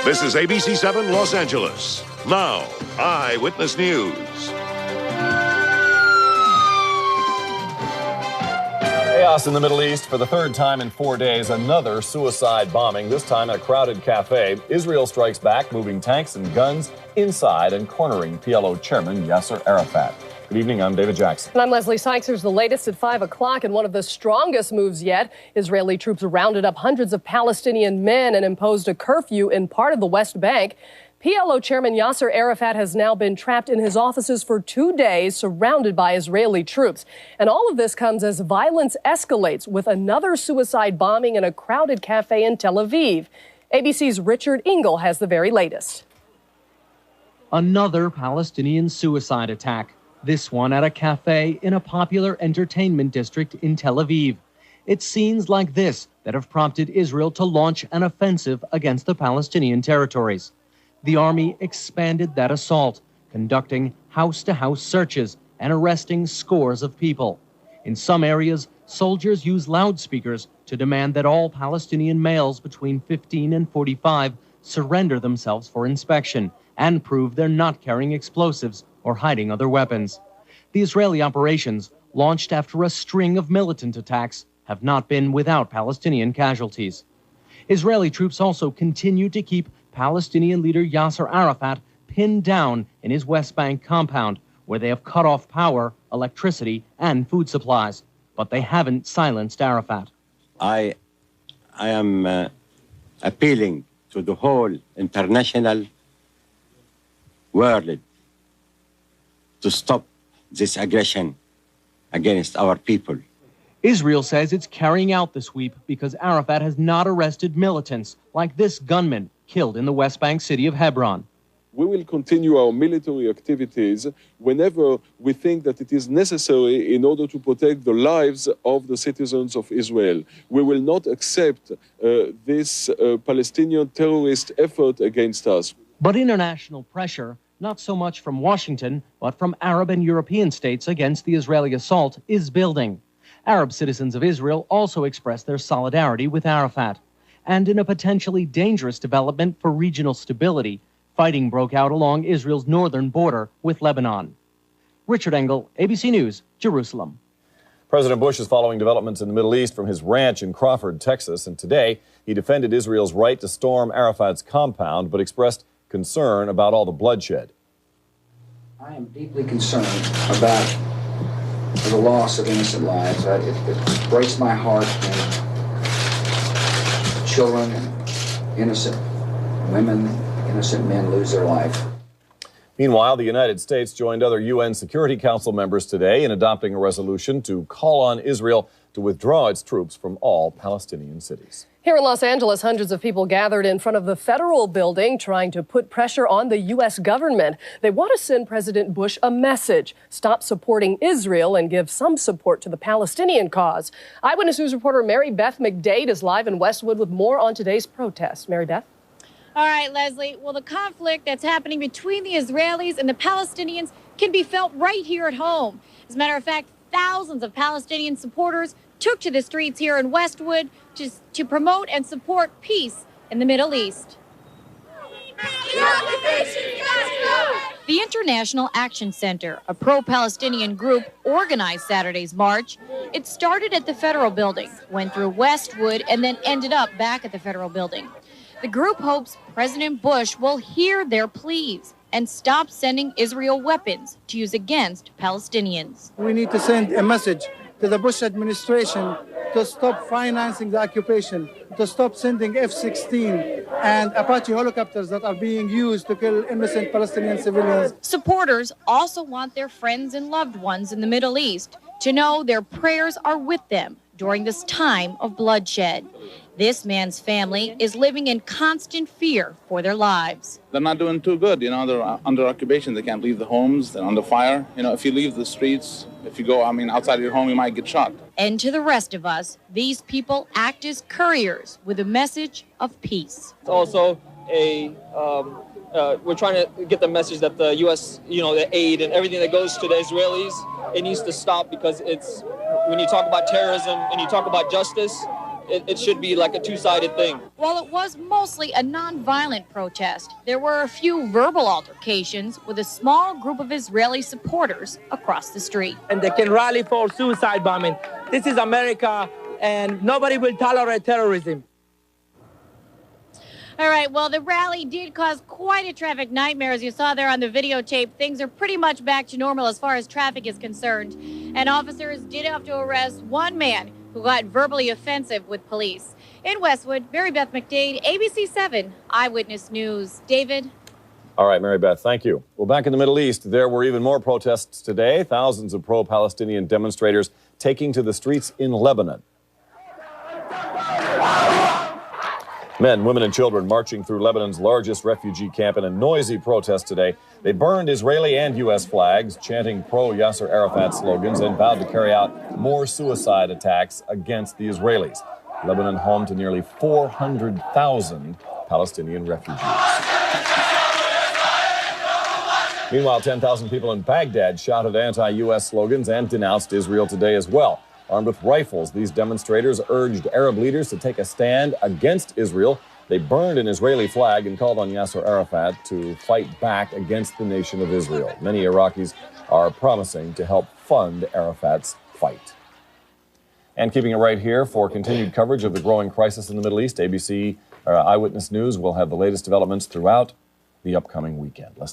This is ABC 7 Los Angeles. Now, Eyewitness News. Chaos in the Middle East for the third time in 4 days. Another suicide bombing, this time at a crowded cafe. Israel strikes back, moving tanks and guns inside and cornering PLO chairman Yasser Arafat. Good evening, I'm David Jackson. And I'm Leslie Sykes. Here's the latest at 5 o'clock, and one of the strongest moves yet. Israeli troops rounded up hundreds of Palestinian men and imposed a curfew in part of the West Bank. PLO chairman Yasser Arafat has now been trapped in his offices for 2 days, surrounded by Israeli troops. And all of this comes as violence escalates with another suicide bombing in a crowded cafe in Tel Aviv. ABC's Richard Engel has the very latest. Another Palestinian suicide attack, this one at a cafe in a popular entertainment district in Tel Aviv. It's scenes like this that have prompted Israel to launch an offensive against the Palestinian territories. The army expanded that assault, conducting house-to-house searches and arresting scores of people. In some areas, soldiers use loudspeakers to demand that all Palestinian males between 15 and 45 surrender themselves for inspection and prove they're not carrying explosives or hiding other weapons. The Israeli operations, launched after a string of militant attacks, have not been without Palestinian casualties. Israeli troops also continue to keep Palestinian leader Yasser Arafat pinned down in his West Bank compound, where they have cut off power, electricity, and food supplies. But they haven't silenced Arafat. I am appealing to the whole international world to stop this aggression against our people. Israel says it's carrying out the sweep because Arafat has not arrested militants like this gunman killed in the West Bank city of Hebron. We will continue our military activities whenever we think that it is necessary in order to protect the lives of the citizens of Israel. We will not accept this Palestinian terrorist effort against us. But international pressure, not so much from Washington, but from Arab and European states against the Israeli assault, is building. Arab citizens of Israel also expressed their solidarity with Arafat. And in a potentially dangerous development for regional stability, fighting broke out along Israel's northern border with Lebanon. Richard Engel, ABC News, Jerusalem. President Bush is following developments in the Middle East from his ranch in Crawford, Texas, and today he defended Israel's right to storm Arafat's compound, but expressed concern about all the bloodshed. I am deeply concerned about the loss of innocent lives. It breaks my heart when children and innocent women, innocent men lose their life. Meanwhile, the United States joined other UN Security Council members today in adopting a resolution to call on Israel to withdraw its troops from all Palestinian cities. Here in Los Angeles, hundreds of people gathered in front of the federal building trying to put pressure on the U.S. government. They want to send President Bush a message: stop supporting Israel and give some support to the Palestinian cause. Eyewitness News reporter Mary Beth McDade is live in Westwood with more on today's protest. Mary Beth? All right, Leslie. Well, the conflict that's happening between the Israelis and the Palestinians can be felt right here at home. As a matter of fact, thousands of Palestinian supporters took to the streets here in Westwood to promote and support peace in the Middle East. The International Action Center, a pro-Palestinian group, organized Saturday's march. It started at the federal building, went through Westwood, and then ended up back at the federal building. The group hopes President Bush will hear their pleas and stop sending Israel weapons to use against Palestinians. We need to send a message to the Bush administration to stop financing the occupation, to stop sending F-16 and Apache helicopters that are being used to kill innocent Palestinian civilians. Supporters also want their friends and loved ones in the Middle East to know their prayers are with them during this time of bloodshed. This man's family is living in constant fear for their lives. They're not doing too good. They're under occupation. They can't leave the homes. They're under fire. If you leave the streets, if you go, outside of your home, you might get shot. And to the rest of us, these people act as couriers with a message of peace. It's also we're trying to get the message that the U.S., the aid and everything that goes to the Israelis, it needs to stop, because it's, when you talk about terrorism and you talk about justice, it should be like a two-sided thing. While it was mostly a non-violent protest, there were a few verbal altercations with a small group of Israeli supporters across the street. And they can rally for suicide bombing. This is America, and nobody will tolerate terrorism. All right, well, the rally did cause quite a traffic nightmare. As you saw there on the videotape, things are pretty much back to normal as far as traffic is concerned. And officers did have to arrest one man who got verbally offensive with police. In Westwood, Mary Beth McDade, ABC 7 Eyewitness News. David? All right, Mary Beth, thank you. Well, back in the Middle East, there were even more protests today. Thousands of pro-Palestinian demonstrators taking to the streets in Lebanon. Men, women, and children marching through Lebanon's largest refugee camp in a noisy protest today. They burned Israeli and U.S. flags, chanting pro-Yasser Arafat slogans, and vowed to carry out more suicide attacks against the Israelis. Lebanon home to nearly 400,000 Palestinian refugees. Meanwhile, 10,000 people in Baghdad shouted anti-U.S. slogans and denounced Israel today as well. Armed with rifles, these demonstrators urged Arab leaders to take a stand against Israel. They burned an Israeli flag and called on Yasser Arafat to fight back against the nation of Israel. Many Iraqis are promising to help fund Arafat's fight. And keeping it right here for continued coverage of the growing crisis in the Middle East, ABC Eyewitness News will have the latest developments throughout the upcoming weekend.